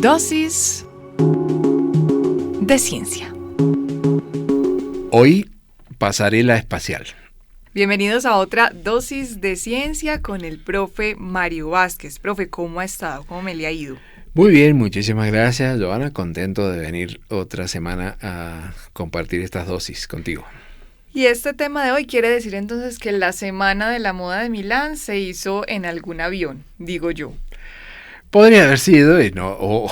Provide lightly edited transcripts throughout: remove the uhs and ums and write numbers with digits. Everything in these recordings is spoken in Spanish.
Dosis de ciencia. Hoy, pasarela espacial. Bienvenidos a otra dosis de ciencia con el profe Mario Vázquez. Profe, ¿cómo ha estado? ¿Cómo me le ha ido? Muy bien, muchísimas gracias, Joana. Contento de venir otra semana a compartir estas dosis contigo. Y este tema de hoy quiere decir entonces que la Semana de la Moda de Milán se hizo en algún avión, digo yo. Podría haber sido, y no, o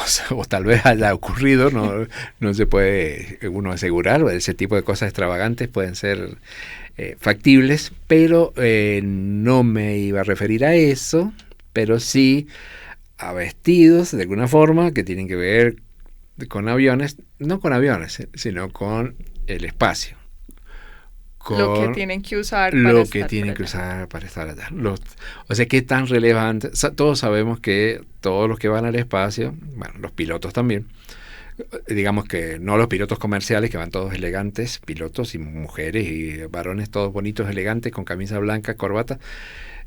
tal vez haya ocurrido, no se puede uno asegurar, ese tipo de cosas extravagantes pueden ser factibles, pero no me iba a referir a eso, pero sí a vestidos de alguna forma que tienen que ver con aviones, no con aviones, sino con el espacio. Lo que tienen que usar para estar allá. O sea, ¿qué tan relevante? Todos sabemos que todos los que van al espacio, bueno, los pilotos también, digamos que no los pilotos comerciales, que van todos elegantes, pilotos y mujeres y varones todos bonitos, elegantes, con camisa blanca, corbata,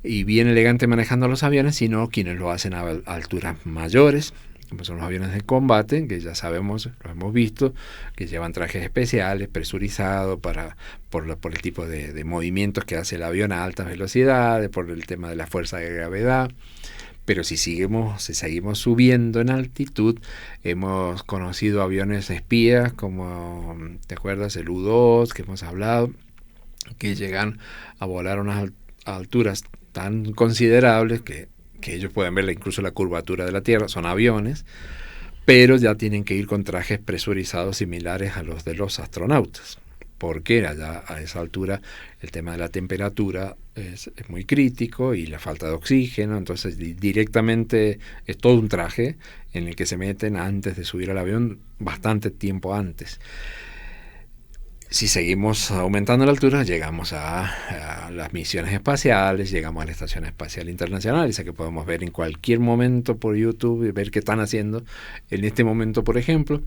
y bien elegante manejando los aviones, sino quienes lo hacen a alturas mayores, como son los aviones de combate, que ya sabemos, lo hemos visto, que llevan trajes especiales, presurizados por el tipo de movimientos que hace el avión a altas velocidades, por el tema de la fuerza de gravedad. Pero si seguimos subiendo en altitud, hemos conocido aviones espías, como, ¿te acuerdas? El U-2, que hemos hablado, que llegan a volar a unas alturas tan considerables que ellos pueden ver incluso la curvatura de la Tierra, son aviones, pero ya tienen que ir con trajes presurizados similares a los de los astronautas, porque allá a esa altura el tema de la temperatura es muy crítico y la falta de oxígeno, entonces directamente es todo un traje en el que se meten antes de subir al avión, bastante tiempo antes. Si seguimos aumentando la altura, llegamos a las misiones espaciales, llegamos a la Estación Espacial Internacional, esa que podemos ver en cualquier momento por YouTube y ver qué están haciendo en este momento, por ejemplo.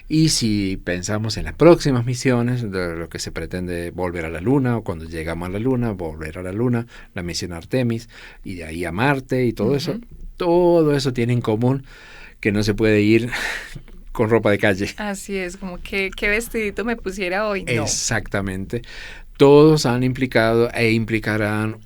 Y si pensamos en las próximas misiones, de lo que se pretende volver a la Luna, o cuando llegamos a la Luna, volver a la Luna, la misión Artemis, y de ahí a Marte y todo todo eso tiene en común que no se puede ir con ropa de calle. Así es, como que qué vestidito me pusiera hoy. No. Exactamente. Todos han implicado e implicarán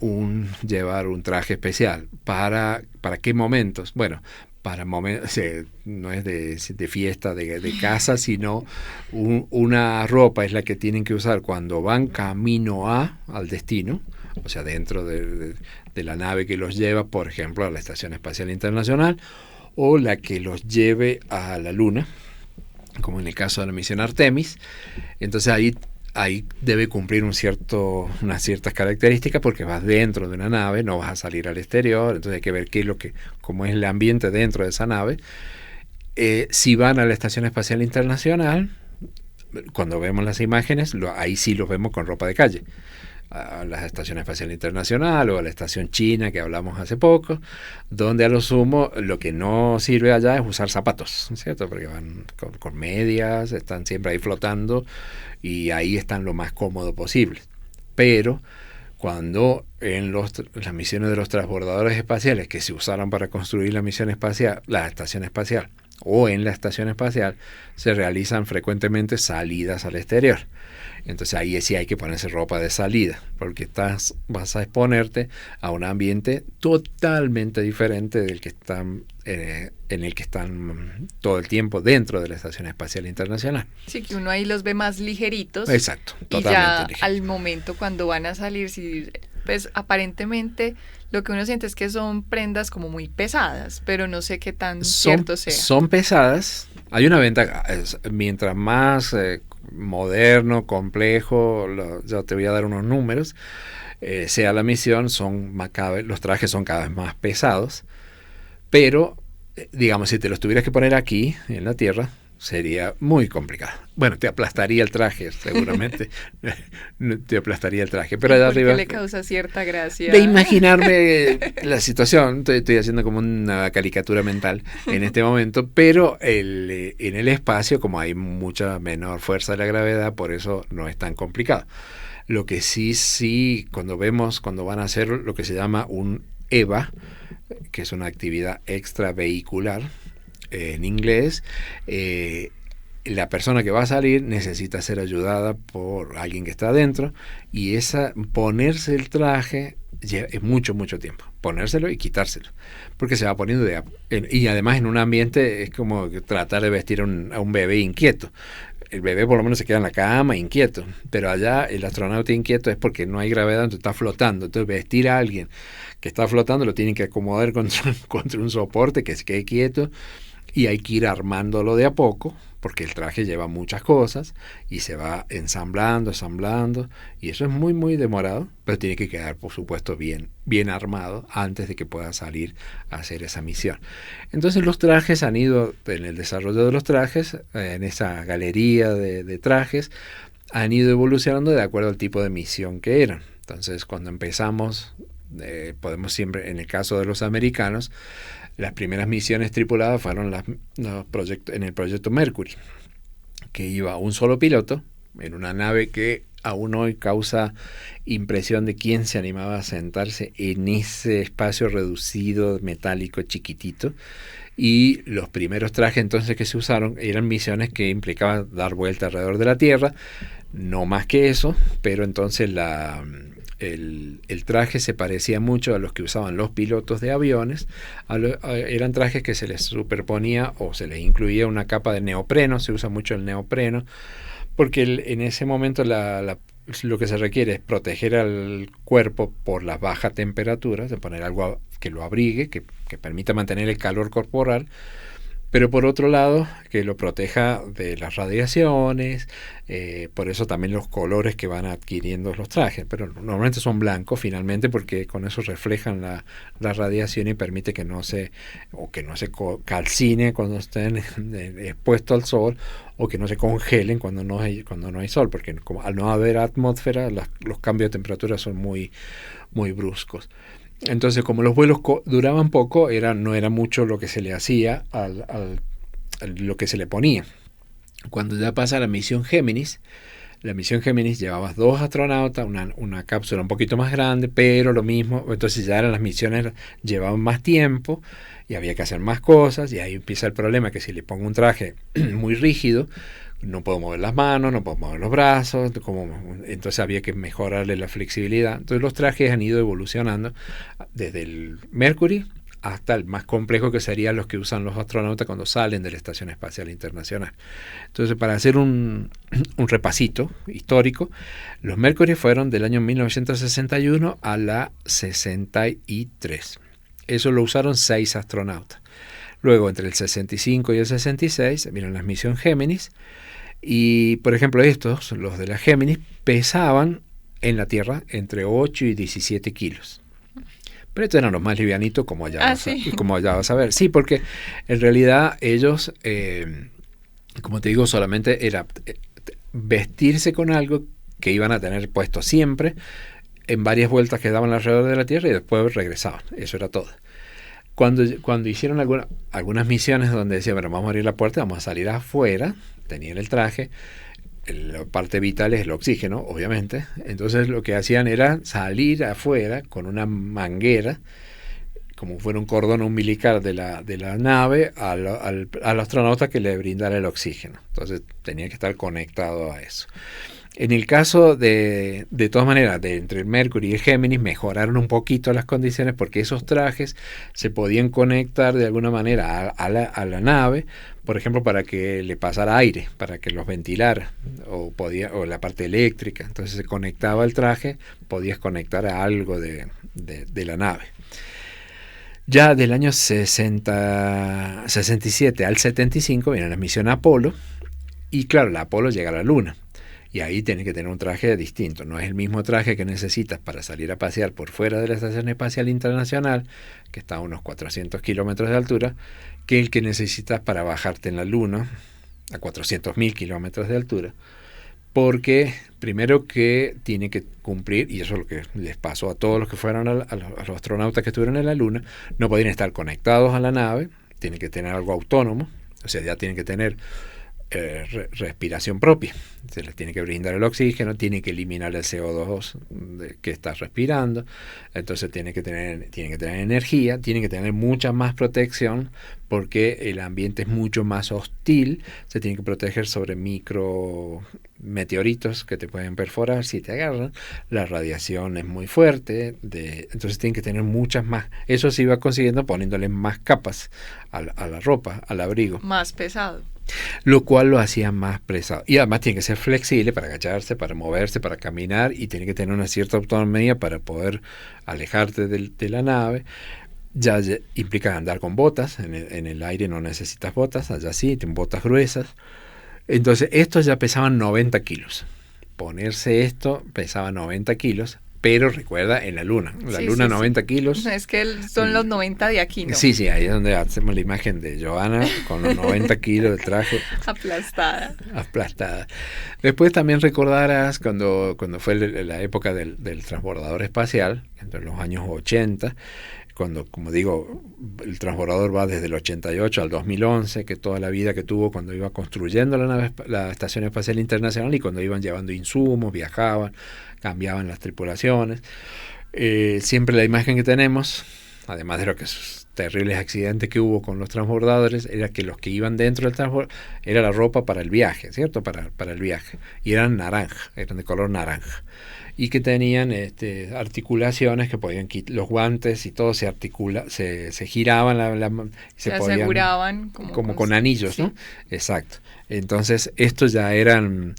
llevar un traje especial. ¿Para qué momentos? Bueno, para momentos, no es de fiesta, de casa, sino una ropa es la que tienen que usar cuando van camino al destino, o sea, dentro de la nave que los lleva, por ejemplo, a la Estación Espacial Internacional, o la que los lleve a la Luna, como en el caso de la misión Artemis. Entonces ahí debe cumplir unas ciertas características, porque vas dentro de una nave, no vas a salir al exterior, entonces hay que ver cómo es el ambiente dentro de esa nave. Si van a la Estación Espacial Internacional, cuando vemos las imágenes, ahí sí los vemos con ropa de calle. A la Estación Espacial Internacional o a la Estación China que hablamos hace poco, donde a lo sumo lo que no sirve allá es usar zapatos, ¿cierto? Porque van con medias, están siempre ahí flotando y ahí están lo más cómodo posible. Pero cuando en las misiones de los transbordadores espaciales que se usaron para construir la estación espacial o en la estación espacial, se realizan frecuentemente salidas al exterior. Entonces ahí sí hay que ponerse ropa de salida, porque vas a exponerte a un ambiente totalmente diferente del que están en el que están todo el tiempo dentro de la Estación Espacial Internacional. Sí, que uno ahí los ve más ligeritos. Exacto, totalmente y ya ligeritos. Al momento cuando van a salir, pues aparentemente lo que uno siente es que son prendas como muy pesadas, pero no sé qué tan cierto sea. Son pesadas. Hay una ventaja, mientras más moderno, complejo, yo te voy a dar unos números, sea la misión, los trajes son cada vez más pesados, pero digamos, si te los tuvieras que poner aquí en la Tierra, sería muy complicado. Bueno, te aplastaría el traje, seguramente. Te aplastaría el traje. Pero allá arriba le causa cierta gracia. De imaginarme la situación, estoy haciendo como una caricatura mental en este momento, pero en el espacio, como hay mucha menor fuerza de la gravedad, por eso no es tan complicado. Lo que sí, cuando van a hacer lo que se llama un EVA, que es una actividad extravehicular, en inglés, la persona que va a salir necesita ser ayudada por alguien que está adentro, y ponerse el traje es mucho tiempo, ponérselo y quitárselo, porque se va poniendo y además en un ambiente es como tratar de vestir a un bebé inquieto. El bebé por lo menos se queda en la cama inquieto, pero allá el astronauta inquieto es porque no hay gravedad, entonces está flotando. Entonces vestir a alguien que está flotando lo tienen que acomodar contra un soporte que se quede quieto, y hay que ir armándolo de a poco, porque el traje lleva muchas cosas y se va ensamblando, y eso es muy demorado, pero tiene que quedar, por supuesto, bien armado antes de que pueda salir a hacer esa misión. Entonces los trajes han ido, en el desarrollo de los trajes, en esa galería de trajes, han ido evolucionando de acuerdo al tipo de misión que eran. Entonces cuando empezamos, podemos siempre, en el caso de los americanos, las primeras misiones tripuladas fueron en el proyecto Mercury, que iba un solo piloto en una nave que aún hoy causa impresión de quién se animaba a sentarse en ese espacio reducido, metálico, chiquitito. Y los primeros trajes entonces que se usaron eran misiones que implicaban dar vuelta alrededor de la Tierra, no más que eso, pero entonces el traje se parecía mucho a los que usaban los pilotos de aviones. Eran trajes que se les superponía o se les incluía una capa de neopreno. Se usa mucho el neopreno porque en ese momento lo que se requiere es proteger al cuerpo por las bajas temperaturas, de poner algo que lo abrigue, que permita mantener el calor corporal, pero por otro lado que lo proteja de las radiaciones. Por eso también los colores que van adquiriendo los trajes, pero normalmente son blancos finalmente, porque con eso reflejan la radiación y permite que no se calcine cuando estén expuestos al sol, o que no se congelen cuando no hay sol, porque al no haber atmósfera los cambios de temperatura son muy bruscos. Entonces, como los vuelos duraban poco, no era mucho lo que se le hacía a lo que se le ponía. Cuando ya pasa la misión Géminis llevaba 2 astronautas, una cápsula un poquito más grande, pero lo mismo. Entonces ya las misiones llevaban más tiempo y había que hacer más cosas, y ahí empieza el problema, que si le pongo un traje muy rígido, no puedo mover las manos, no puedo mover los brazos, entonces había que mejorarle la flexibilidad. Entonces los trajes han ido evolucionando desde el Mercury hasta el más complejo, que serían los que usan los astronautas cuando salen de la Estación Espacial Internacional. Entonces, para hacer un repasito histórico, los Mercury fueron del año 1961 a la 63. Eso lo usaron 6 astronautas. Luego, entre el 65 y el 66, vieron la misión Géminis. Y, por ejemplo, los de la Géminis, pesaban en la Tierra entre 8 y 17 kilos. Pero estos eran los más livianitos, como allá vas a ver. Sí, porque en realidad ellos, como te digo, solamente era vestirse con algo que iban a tener puesto siempre en varias vueltas que daban alrededor de la Tierra, y después regresaban. Eso era todo. Cuando hicieron algunas misiones donde decían, bueno, vamos a abrir la puerta, vamos a salir afuera, tenían el traje, la parte vital es el oxígeno, obviamente. Entonces lo que hacían era salir afuera con una manguera, como fuera un cordón umbilical de la nave, al astronauta que le brindara el oxígeno. Entonces tenía que estar conectado a eso. En el caso de todas maneras, entre el Mercury y el Géminis, mejoraron un poquito las condiciones, porque esos trajes se podían conectar de alguna manera a la nave, por ejemplo, para que le pasara aire, para que los ventilara, o la parte eléctrica. Entonces se conectaba el traje, podías conectar a algo de la nave. Ya del año 67 al 75 viene la misión Apolo, y claro, la Apolo llega a la Luna. Y ahí tienes que tener un traje distinto. No es el mismo traje que necesitas para salir a pasear por fuera de la Estación Espacial Internacional, que está a unos 400 kilómetros de altura, que el que necesitas para bajarte en la Luna a 400.000 kilómetros de altura. Porque primero que tiene que cumplir, y eso es lo que les pasó a todos los que fueron a los astronautas que estuvieron en la Luna, no podían estar conectados a la nave, tienen que tener algo autónomo, o sea, ya tienen que tener respiración propia. Se les tiene que brindar el oxígeno, tiene que eliminar el CO2 que estás respirando, entonces tiene que tener energía, tiene que tener mucha más protección porque el ambiente es mucho más hostil, se tiene que proteger sobre micrometeoritos que te pueden perforar si te agarran, la radiación es muy fuerte, entonces tienen que tener muchas más. Eso se iba consiguiendo poniéndole más capas a la ropa, al abrigo. Más pesado. Lo cual lo hacía más pesado. Y además tiene que ser flexible para agacharse, para moverse, para caminar, y tiene que tener una cierta autonomía para poder alejarte de la nave. Ya implica andar con botas, en el aire no necesitas botas, allá sí, tienen botas gruesas. Entonces estos ya pesaban 90 kilos. Ponerse esto pesaba 90 kilos. Pero recuerda, en la luna. La luna 90 kilos. Es que son los 90 de aquí, ¿no? Sí, ahí es donde hacemos la imagen de Johanna con los 90 kilos de traje. Aplastada. Después también recordarás cuando fue la época del transbordador espacial, entre los años 80, cuando, como digo, el transbordador va desde el 88 al 2011, que toda la vida que tuvo cuando iba construyendo la Estación Espacial Internacional y cuando iban llevando insumos, viajaban, cambiaban las tripulaciones. Siempre la imagen que tenemos, además de los terribles accidentes que hubo con los transbordadores, era que los que iban dentro del transbordador era la ropa para el viaje, ¿cierto? Para el viaje. Y eran naranja, eran de color naranja. Y que tenían articulaciones que podían quitar, los guantes y todo se giraban, se aseguraban como con anillos, sí. ¿No? Exacto. Entonces estos ya eran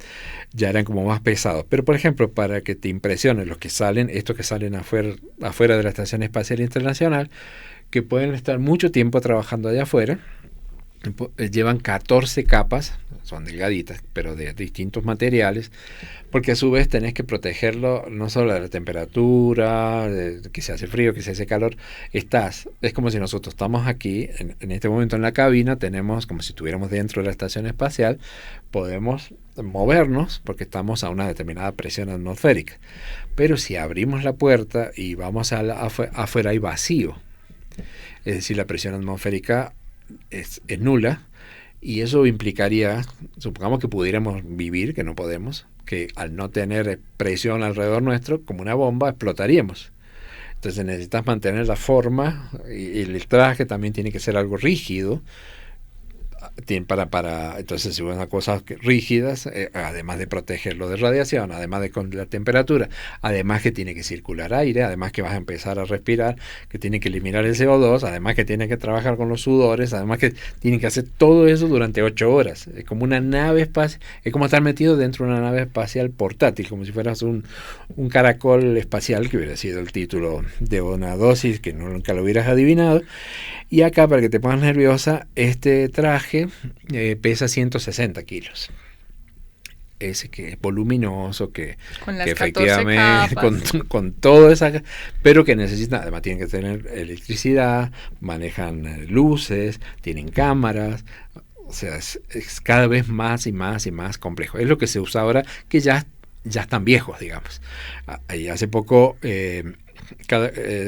como más pesados. Pero por ejemplo, para que te impresione estos que salen afuera de la Estación Espacial Internacional, que pueden estar mucho tiempo trabajando allá afuera, llevan 14 capas, son delgaditas, pero de distintos materiales, porque a su vez tenés que protegerlo no solo de la temperatura, que se hace frío, que se hace calor. Es como si nosotros estamos aquí, en este momento en la cabina, tenemos como si estuviéramos dentro de la estación espacial, podemos movernos porque estamos a una determinada presión atmosférica. Pero si abrimos la puerta y vamos afuera hay vacío, es decir, la presión atmosférica es nula, y eso implicaría, supongamos que pudiéramos vivir, que no podemos, que al no tener presión alrededor nuestro, como una bomba, explotaríamos. Entonces necesitas mantener la forma, y el traje también tiene que ser algo rígido, entonces si usan cosas rígidas, además de protegerlo de radiación, además de con la temperatura, además que tiene que circular aire, además que vas a empezar a respirar, que tiene que eliminar el CO2, además que tiene que trabajar con los sudores, además que tiene que hacer todo eso durante 8 horas. Es como una nave espacial, es como estar metido dentro de una nave espacial portátil, como si fueras un caracol espacial, que hubiera sido el título de una dosis que nunca lo hubieras adivinado. Y acá, para que te pongas nerviosa, este traje pesa 160 kilos. Ese que es voluminoso, que efectivamente con todo esa, pero que necesita, además tienen que tener electricidad, manejan luces, tienen cámaras, o sea, es cada vez más y más y más complejo. Es lo que se usa ahora, que ya están viejos, digamos. Ahí hace poco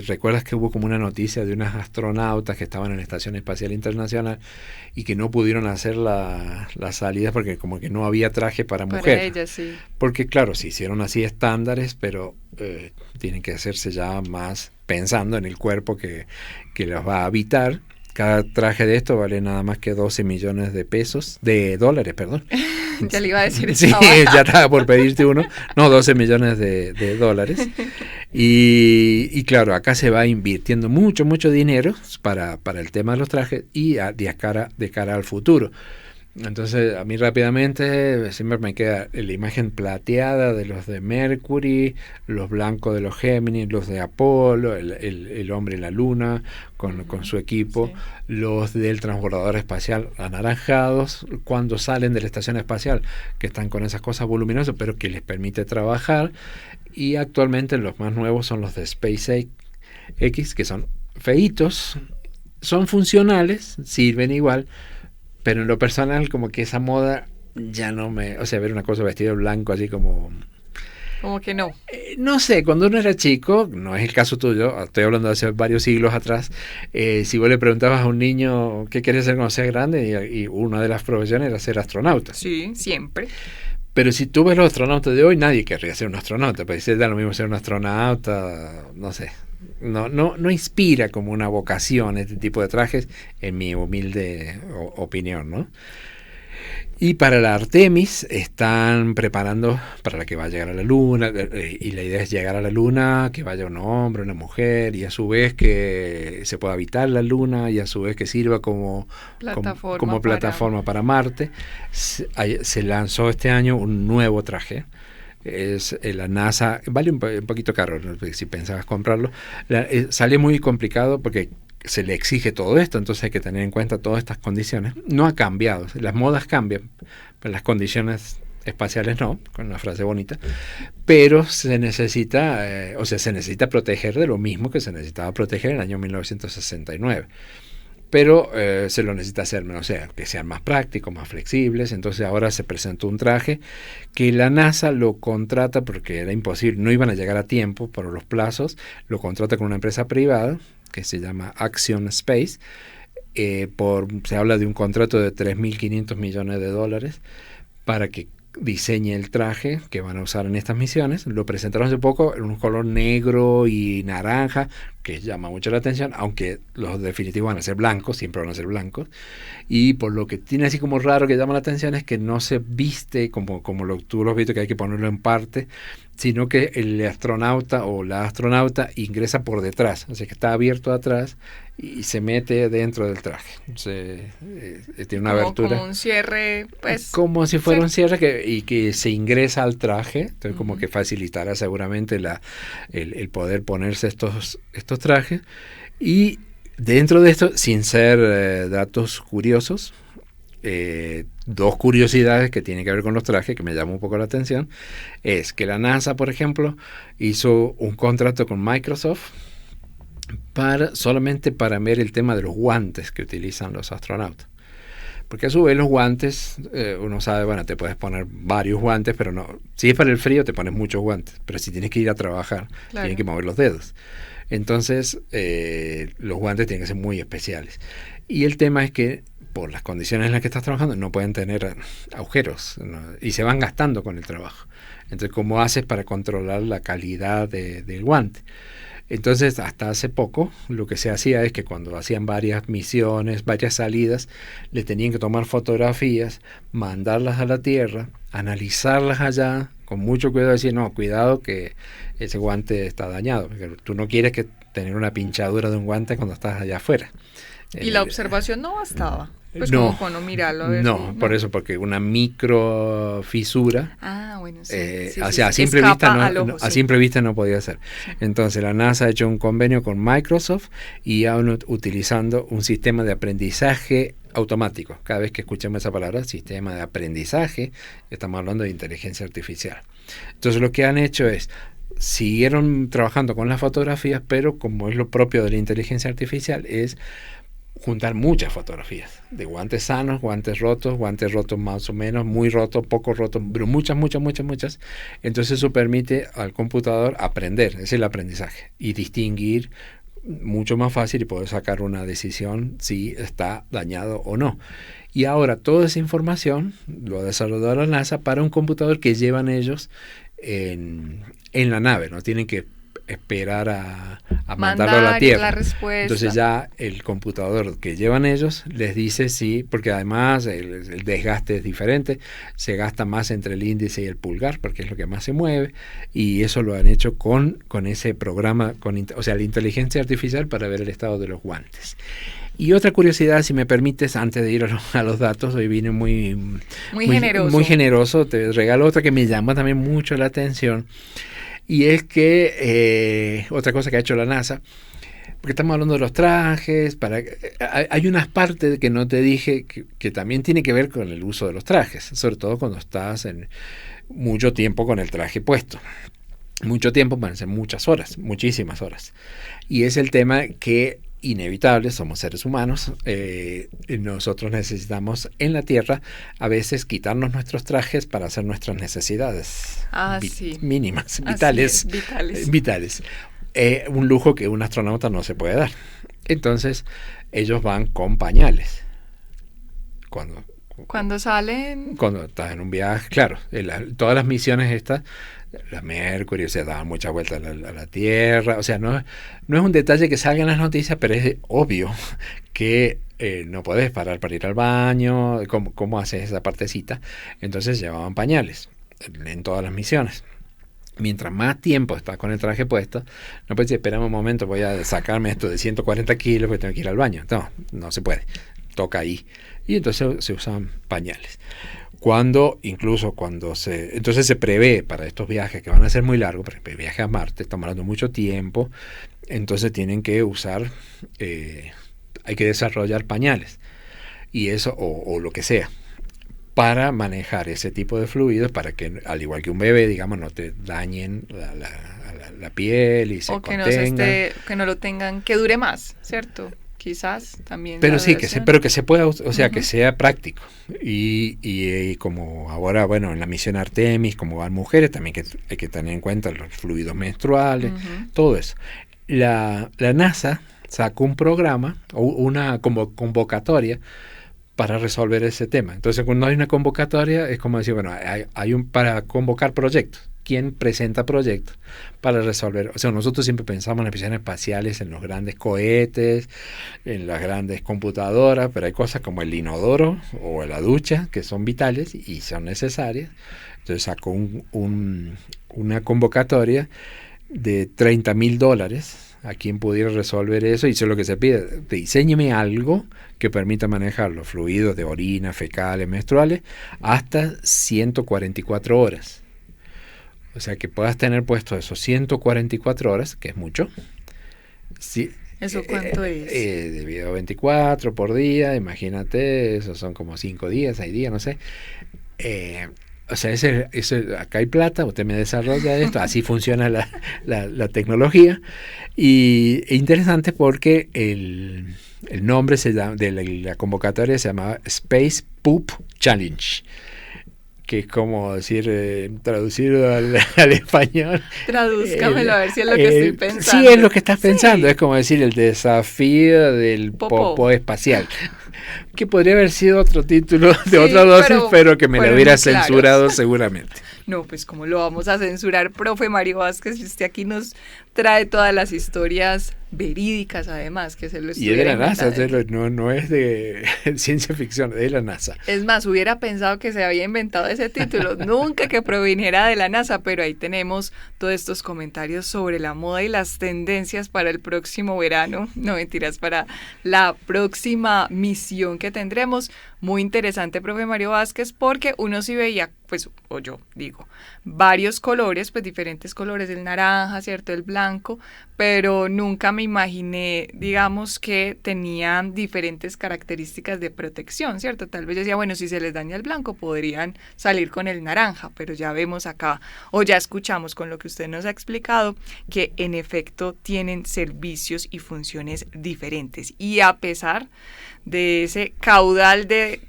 recuerdas que hubo como una noticia de unas astronautas que estaban en la Estación Espacial Internacional y que no pudieron hacer la salida porque como que no había traje para mujer. Ellas, sí. Porque claro, se hicieron así estándares, pero tienen que hacerse ya más pensando en el cuerpo que los va a habitar. Cada traje de esto vale nada más que 12 millones de dólares, perdón. Ya le iba a decir. Sí, ya estaba por pedirte uno. No, 12 millones de dólares. Y claro, acá se va invirtiendo mucho dinero para el tema de los trajes y de cara al futuro. Entonces, a mí rápidamente siempre me queda la imagen plateada de los de Mercury, los blancos de los Géminis, los de Apolo, el hombre en la luna con su equipo, sí. Los del transbordador espacial anaranjados, cuando salen de la estación espacial, que están con esas cosas voluminosas, pero que les permite trabajar. Y actualmente los más nuevos son los de SpaceX, que son feitos, son funcionales, sirven igual, pero en lo personal como que esa moda ya no me... O sea, ver una cosa vestida de blanco así como Como que no. No sé, cuando uno era chico, no es el caso tuyo, estoy hablando de hace varios siglos atrás, si vos le preguntabas a un niño qué quería ser cuando sea grande, y una de las profesiones era ser astronauta. Sí, siempre. Pero si tú ves los astronautas de hoy, nadie querría ser un astronauta, pero si da lo mismo ser un astronauta, no sé. No inspira como una vocación este tipo de trajes, en mi humilde opinión, ¿no? Y para la Artemis están preparando para la que va a llegar a la Luna, y la idea es llegar a la Luna, que vaya un hombre, una mujer, y a su vez que se pueda habitar la Luna, y a su vez que sirva como plataforma para Marte. Se lanzó este año un nuevo traje. Es la NASA, vale un poquito caro, ¿no? Si pensabas comprarlo. Sale muy complicado porque se le exige todo esto, entonces hay que tener en cuenta todas estas condiciones. No ha cambiado, las modas cambian, pero las condiciones espaciales no, con una frase bonita, pero se necesita, se necesita proteger de lo mismo que se necesitaba proteger en el año 1969. Pero se lo necesita hacer, o sea, que sean más prácticos, más flexibles. Entonces ahora se presentó un traje que la NASA lo contrata porque era imposible, no iban a llegar a tiempo por los plazos, lo contrata con una empresa privada que se llama Axiom Space. Se habla de un contrato de $3.500 millones para que diseñe el traje que van a usar en estas misiones. Lo presentaron hace poco en un color negro y naranja que llama mucho la atención, aunque los definitivos van a ser blancos, siempre van a ser blancos, y por lo que tiene así como raro que llama la atención es que no se viste como tú lo has visto, que hay que ponerlo en parte, sino que el astronauta o la astronauta ingresa por detrás, o sea que está abierto atrás y se mete dentro del traje. Tiene una abertura. Como un cierre, pues. Como si fuera un cierre que se ingresa al traje, entonces como que facilitará seguramente el poder ponerse estos trajes. Y dentro de esto, sin ser datos curiosos, dos curiosidades que tienen que ver con los trajes que me llaman un poco la atención es que la NASA, por ejemplo, hizo un contrato con Microsoft solamente para ver el tema de los guantes que utilizan los astronautas. Porque a su vez los guantes, uno sabe, bueno, te puedes poner varios guantes, pero no, si es para el frío te pones muchos guantes, pero si tienes que ir a trabajar, claro, tienes que mover los dedos. Entonces, los guantes tienen que ser muy especiales. Y el tema es que por las condiciones en las que estás trabajando no pueden tener agujeros, ¿no? Y se van gastando con el trabajo. Entonces, ¿cómo haces para controlar la calidad del guante? Entonces, hasta hace poco, lo que se hacía es que cuando hacían varias misiones, varias salidas, le tenían que tomar fotografías, mandarlas a la Tierra, analizarlas allá, con mucho cuidado, decir, no, cuidado que ese guante está dañado, porque tú no quieres tener una pinchadura de un guante cuando estás allá afuera. Y la observación no bastaba. Pues no, como cuando mirarlo. A ver no, por eso, porque una micro fisura, bueno, sí, o sea, a simple vista no podía ser. Sí. Entonces la NASA ha hecho un convenio con Microsoft y aún utilizando un sistema de aprendizaje automático. Cada vez que escuchamos esa palabra, sistema de aprendizaje, estamos hablando de inteligencia artificial. Entonces lo que han hecho es, siguieron trabajando con las fotografías, pero como es lo propio de la inteligencia artificial, es juntar muchas fotografías de guantes sanos, guantes rotos más o menos, muy rotos, poco rotos, pero muchas. Entonces eso permite al computador aprender, es el aprendizaje, y distinguir mucho más fácil y poder sacar una decisión si está dañado o no. Y ahora toda esa información lo ha desarrollado la NASA para un computador que llevan ellos en la nave, no tienen que esperar a mandarlo a la Tierra. Entonces ya el computador que llevan ellos les dice sí, porque además el desgaste es diferente, se gasta más entre el índice y el pulgar, porque es lo que más se mueve, y eso lo han hecho con ese programa, la inteligencia artificial para ver el estado de los guantes. Y otra curiosidad, si me permites, antes de ir a los datos, hoy vine muy generoso, te regalo otra que me llama también mucho la atención. Y es que otra cosa que ha hecho la NASA, porque estamos hablando de los trajes, hay unas partes que no te dije que también tiene que ver con el uso de los trajes, sobre todo cuando estás en mucho tiempo con el traje puesto. Mucho tiempo, van a ser muchas horas, muchísimas horas. Y es el tema que inevitable, somos seres humanos, nosotros necesitamos en la Tierra a veces quitarnos nuestros trajes para hacer nuestras necesidades mínimas, vitales. Vitales. Un lujo que un astronauta no se puede dar. Entonces, ellos van con pañales. Cuando salen... Cuando estás en un viaje, claro, todas las misiones estas, la Mercury, o sea, daban muchas vueltas a la Tierra, o sea, no es un detalle que salga en las noticias, pero es obvio que no puedes parar para ir al baño, ¿cómo haces esa partecita? Entonces llevaban pañales en todas las misiones. Mientras más tiempo estás con el traje puesto, no puedes decir, espérame un momento, voy a sacarme esto de 140 kilos porque tengo que ir al baño. No se puede, toca ahí. Y entonces se usan pañales. Entonces se prevé para estos viajes que van a ser muy largos, por ejemplo, el viaje a Marte, estamos hablando de mucho tiempo, entonces tienen que usar, hay que desarrollar pañales, y eso, o lo que sea, para manejar ese tipo de fluidos, para que, al igual que un bebé, digamos, no te dañen la piel y se contengan. Que no lo tengan, que dure más, ¿cierto? Quizás también. Pero sí, pero que se pueda, o sea, que sea práctico. Y como ahora, bueno, en la misión Artemis, como van mujeres, también hay que tener en cuenta los fluidos menstruales, todo eso. La NASA sacó un programa o una convocatoria para resolver ese tema. Entonces, cuando hay una convocatoria, es como decir, bueno, hay para convocar proyectos. ¿Quién presenta proyectos para resolver? O sea, nosotros siempre pensamos en las misiones espaciales, en los grandes cohetes, en las grandes computadoras, pero hay cosas como el inodoro o la ducha que son vitales y son necesarias. Entonces sacó una convocatoria de $30,000 a quien pudiera resolver eso, y eso es lo que se pide. Diséñeme algo que permita manejar los fluidos de orina, fecales, menstruales hasta 144 horas. O sea, que puedas tener puesto esos 144 horas, que es mucho. Sí, ¿eso cuánto es? Dividido a 24 por día, imagínate, eso son como 5 días, 6 días, no sé. O sea, acá hay plata, usted me desarrolla esto, así funciona la tecnología. Y interesante porque el nombre de la convocatoria se llamaba Space Poop Challenge, que es como decir, traducido al español. Tradúzcamelo a ver si es lo que estoy pensando. Sí, es lo que estás pensando. Es como decir el desafío del popó espacial. Que podría haber sido otro título de otra dosis, pero que me lo hubiera censurado seguramente. No, pues ¿cómo lo vamos a censurar, profe Mario Vázquez? Usted aquí nos trae todas las historias verídicas, además, que se lo y es de la NASA, no es de ciencia ficción, es de la NASA. Es más, hubiera pensado que se había inventado ese título, nunca que proviniera de la NASA, pero ahí tenemos todos estos comentarios sobre la moda y las tendencias para el próximo verano, no mentiras, para la próxima misión que tendremos. Muy interesante, profe Mario Vázquez, porque uno sí veía, pues, o yo digo, varios colores, pues diferentes colores, el naranja, ¿cierto?, el blanco, pero nunca me imaginé, digamos, que tenían diferentes características de protección, ¿cierto? Tal vez yo decía, bueno, si se les daña el blanco, podrían salir con el naranja, pero ya vemos acá, o ya escuchamos con lo que usted nos ha explicado, que en efecto tienen servicios y funciones diferentes. Y a pesar de ese caudal de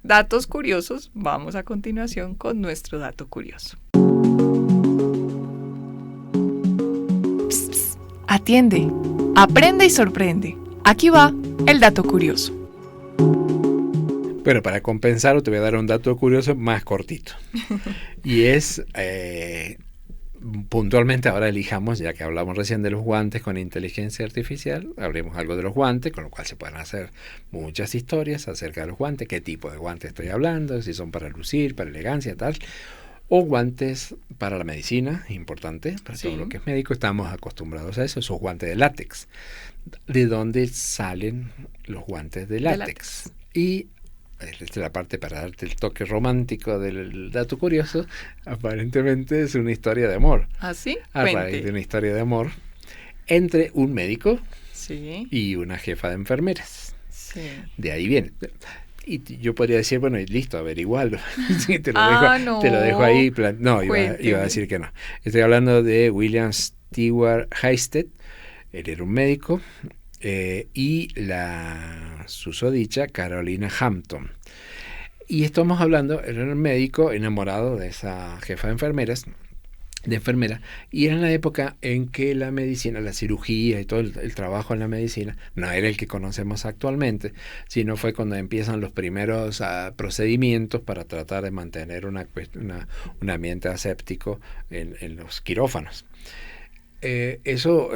datos curiosos, vamos a continuación con nuestro dato curioso. Psst, psst, atiende, aprende y sorprende. Aquí va el dato curioso. Bueno, para compensarlo te voy a dar un dato curioso más cortito. Y es, puntualmente ahora elijamos, ya que hablamos recién de los guantes con inteligencia artificial, hablemos algo de los guantes, con lo cual se pueden hacer muchas historias acerca de los guantes, qué tipo de guantes estoy hablando, si son para lucir, para elegancia, tal, o guantes para la medicina, importante, para todo lo que es médico, estamos acostumbrados a eso, esos guantes de látex. ¿De dónde salen los guantes de látex? Y esta es la parte para darte el toque romántico del dato curioso. Aparentemente es una historia de amor. ¿Ah, sí? A raíz de una historia de amor entre un médico sí. y una jefa de enfermeras. Sí. De ahí viene. Y yo podría decir, bueno, listo, averigualo. Sí, te lo dejo ahí. No, iba a decir que no. Estoy hablando de William Stewart Hasted. Él era un médico y la susodicha Carolina Hampton. Y estamos hablando, era un médico enamorado de esa jefa de enfermera, y era en la época en que la medicina, la cirugía y todo el trabajo en la medicina no era el que conocemos actualmente, sino fue cuando empiezan los primeros procedimientos para tratar de mantener un ambiente aséptico en los quirófanos. Eso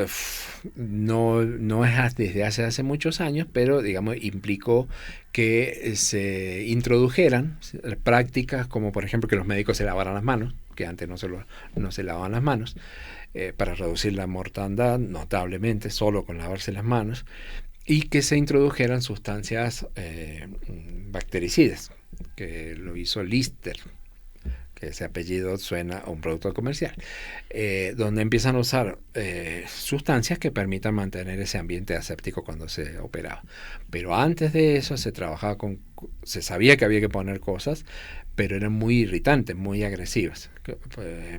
no es desde hace muchos años, pero digamos implicó que se introdujeran prácticas como por ejemplo que los médicos se lavaran las manos, que antes no se lavaban las manos, para reducir la mortandad notablemente solo con lavarse las manos, y que se introdujeran sustancias bactericidas, que lo hizo Lister, que ese apellido suena a un producto comercial, donde empiezan a usar sustancias que permitan mantener ese ambiente aséptico cuando se operaba. Pero antes de eso se sabía que había que poner cosas, pero eran muy irritantes, muy agresivas.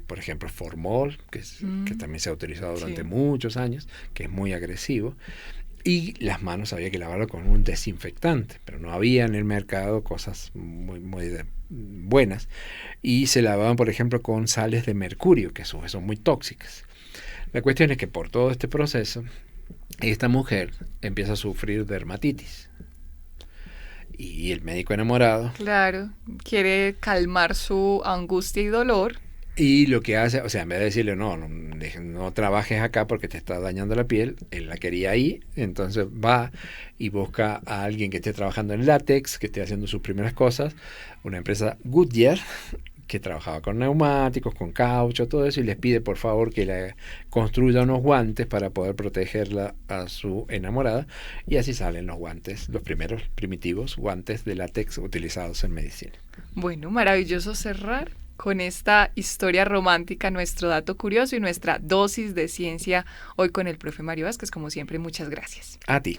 Por ejemplo, formol, que también se ha utilizado durante muchos años, que es muy agresivo. Y las manos había que lavarlo con un desinfectante, pero no había en el mercado cosas muy buenas. Y se lavaban, por ejemplo, con sales de mercurio, que son muy tóxicas. La cuestión es que por todo este proceso, esta mujer empieza a sufrir dermatitis. Y el médico enamorado... Claro, quiere calmar su angustia y dolor. Y lo que hace, o sea, en vez de decirle no trabajes acá porque te está dañando la piel, él la quería ahí, entonces va y busca a alguien que esté trabajando en látex, que esté haciendo sus primeras cosas, una empresa Goodyear, que trabajaba con neumáticos, con caucho, todo eso, y les pide por favor que le construya unos guantes para poder protegerla a su enamorada, y así salen los guantes, los primeros primitivos guantes de látex utilizados en medicina. Bueno, maravilloso cerrar con esta historia romántica, nuestro dato curioso y nuestra dosis de ciencia hoy con el profe Mario Vázquez. Como siempre, muchas gracias. A ti.